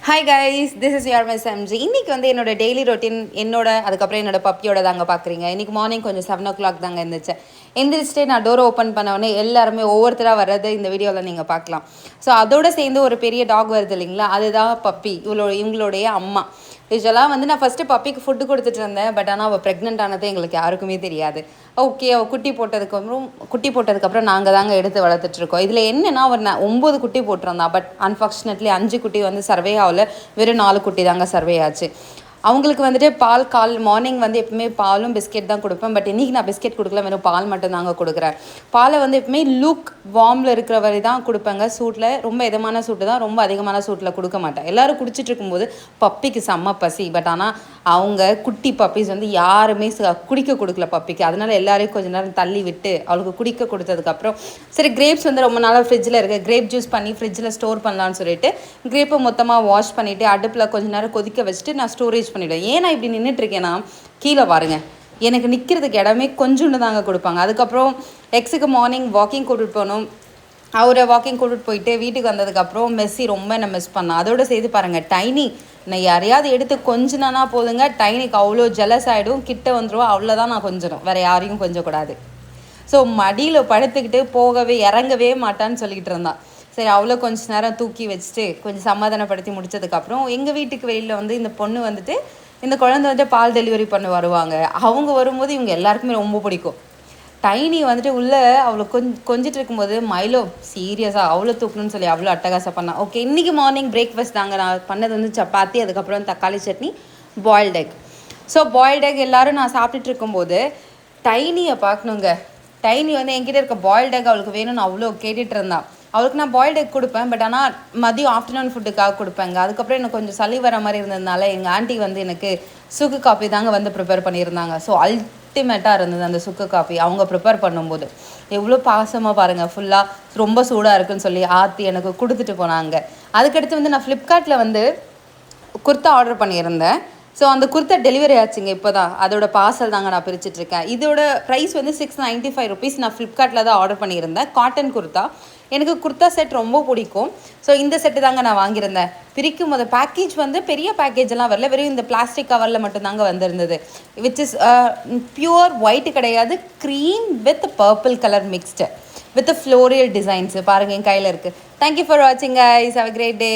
Hi guys, this is your miss MG. இன்றைக்கி வந்து என்னோட டெய்லி ரொட்டீன் அதுக்கப்புறம் என்னோட பப்பியோட தாங்க பார்க்குறீங்க. இன்றைக்கி மார்னிங் கொஞ்சம் 7 o'clock தாங்க இருந்துச்சு. எந்திரிச்சிட்டு நான் டோரை ஓப்பன் பண்ண எல்லாருமே ஒவ்வொருத்தராக வர்றது இந்த வீடியோவில் நீங்கள் பார்க்கலாம். ஸோ அதோடு சேர்ந்து ஒரு பெரிய டாக் வருது இல்லைங்களா, அதுதான் பப்பி. இவங்களுடைய அம்மா. யூஸ்வலாக வந்து நான் ஃபஸ்ட்டு பப்பிக்கு ஃபுட்டு கொடுத்துட்டு இருந்தேன். பட் ஆனால் அவள் ப்ரெக்னென்ட் ஆனது எங்களுக்கு யாருக்குமே தெரியாது. ஓகே, அவள் குட்டி போட்டதுக்கப்புறம் நாங்கள் தாங்க எடுத்து வளர்த்துட்ருக்கோம். இதில் என்னென்னா அவர் 9 குட்டி போட்டிருந்தான். பட் அன்ஃபார்ச்சுனேட்லி 5 குட்டி வந்து சர்வே ஆகல. வெறும் 4 குட்டி தாங்க சர்வே ஆச்சு. அவங்களுக்கு வந்துட்டு மார்னிங் வந்து எப்பவுமே பாலும் பிஸ்கெட் தான் கொடுப்பேன். பட் இன்றைக்கி நான் பிஸ்கெட் கொடுக்கல, வெறும் பால் மட்டும் தாங்க கொடுக்குறேன். பாலை வந்து எப்பவுமே வார்மில் இருக்கிற வரை தான் கொடுப்பேங்க. சூட்டில் ரொம்ப இதமான சூட்டு தான், ரொம்ப அதிகமான சூட்டில் கொடுக்க மாட்டேன். எல்லோரும் குடிச்சிட்டு இருக்கும்போது பப்பிக்கு செம்ம பசி. பட் ஆனால் அவங்க குட்டி பப்பீஸ் வந்து யாருமே குடிக்க கொடுக்கல பப்பிக்கு. அதனால் எல்லாரையும் கொஞ்சம் நேரம் தள்ளி விட்டு அவளுக்கு குடிக்க கொடுத்ததுக்கப்புறம் சரி, கிரேப்ஸ் வந்து ரொம்ப நாளாக ஃப்ரிட்ஜில் இருக்குது, கிரேப் ஜூஸ் பண்ணி ஃப்ரிட்ஜில் ஸ்டோர் பண்ணலான்னு சொல்லிட்டு கிரேப்பை மொத்தமாக வாஷ் பண்ணிவிட்டு அடுப்பில் கொஞ்சம் நேரம் கொதிக்க வச்சுட்டு நான் ஸ்டோரேஜ் பண்ணிவிடுவேன். ஏன் நான் இப்படி நின்றுட்டுருக்கேன்னா, கீழே பாருங்க, எனக்கு நிற்கிறதுக்கு இடமே கொஞ்சோண்டு தாங்க கொடுப்பாங்க. அதுக்கப்புறம் எக்ஸுக்கு மார்னிங் வாக்கிங் கூட்டிகிட்டு போகணும். அவரை வாக்கிங் கூட்டிகிட்டு போயிட்டு வீட்டுக்கு வந்ததுக்கப்புறம் மெஸ்ஸி ரொம்ப என்ன மிஸ் பண்ணேன். அதோடு சேர்த்து பாருங்கள், டைனி நான் யாரையாவது எடுத்து கொஞ்சினா போதுங்க, டைனிக்கு அவ்வளோ ஜெலஸ் ஆகிடும், கிட்ட வந்துடுவோம். அவ்வளோதான் நான் கொஞ்சணும், வேறு யாரையும் கொஞ்சக்கூடாது. ஸோ மடியில் படுத்துக்கிட்டு இறங்கவே மாட்டான்னு சொல்லிக்கிட்டு இருந்தான். சரி, அவ்வளோ கொஞ்சம் நேரம் தூக்கி வச்சுட்டு கொஞ்சம் சமாதானப்படுத்தி முடிச்சதுக்கப்புறம் எங்கள் வீட்டுக்கு வெளியில் வந்து இந்த பொண்ணு வந்துட்டு, இந்த குழந்தை வந்துட்டு பால் டெலிவரி பண்ண வருவாங்க. அவங்க வரும்போது இவங்க எல்லாருக்குமே ரொம்ப பிடிக்கும். டைனி வந்துட்டு உள்ளே அவ்வளோ கொஞ்சிட்டு இருக்கும்போது மைலோ சீரியஸாக அவ்வளோ தூக்கணும்னு சொல்லி அவ்வளோ அட்டகாசம் பண்ணான். ஓகே, இன்றைக்கி மார்னிங் பிரேக்ஃபாஸ்ட் தாங்க நான் பண்ணது வந்து சப்பாத்தி, அதுக்கப்புறம் தக்காளி chutney, boiled egg. So boiled egg எல்லோரும் நான் சாப்பிட்டுட்டு இருக்கும்போது டைனியை பார்க்கணுங்க. டைனி வந்து என்கிட்ட இருக்க பாயில்ட் எக் அவளுக்கு வேணும்னு அவ்வளோ கேட்டுட்டு இருந்தான். அவளுக்கு நான் பாயில்ட் எக் கொடுப்பேன். பட் ஆனால் மதியம் ஆஃப்டர்நூன் ஃபுட்டுக்காக கொடுப்பேங்க. அதுக்கப்புறம் எனக்கு கொஞ்சம் சளி வர மாதிரி இருந்ததுனால எங்கள் ஆண்டி வந்து எனக்கு சுக்கு காஃபி தாங்க வந்து ப்ரிப்பேர் பண்ணியிருந்தாங்க. ஸோ அல்டிமேட்டாக இருந்தது அந்த சுக்கு காஃபி. அவங்க ப்ரிப்பேர் பண்ணும்போது எவ்வளோ பாசமாக பாருங்கள், ஃபுல்லாக ரொம்ப சூடாக இருக்குன்னு சொல்லி ஆற்றி எனக்கு கொடுத்துட்டு போனாங்க. அதுக்கடுத்து வந்து நான் ஃப்ளிப்கார்ட்டில் வந்து குர்த்தா ஆர்டர் பண்ணியிருந்தேன். ஸோ அந்த குர்த்தா டெலிவரி ஆச்சுங்க இப்போ தான். அதோட பார்சல் தாங்க நான் பிரிச்சுட்ருக்கேன். இதோட ப்ரைஸ் வந்து 695 rupees. நான் ஃப்ளிப்கார்ட்டில் தான் ஆர்டர் பண்ணியிருந்தேன். காட்டன் குர்த்தா. எனக்கு குர்த்தா செட் ரொம்ப பிடிக்கும். ஸோ இந்த செட்டு தாங்க நான் வாங்கியிருந்தேன். பிரிக்கும் போது பேக்கேஜ் வந்து பெரிய பேக்கேஜெல்லாம் வரல, வெறும் இந்த பிளாஸ்டிக் கவரில் மட்டும்தாங்க வந்திருந்தது. விச் இஸ் பியூர் ஒயிட் கிடையாது, cream with purple colour mixed with floral designs. பாருங்கள், என் கையில் இருக்குது. தேங்க்யூ ஃபார் வாட்சிங் guys. Have a great day.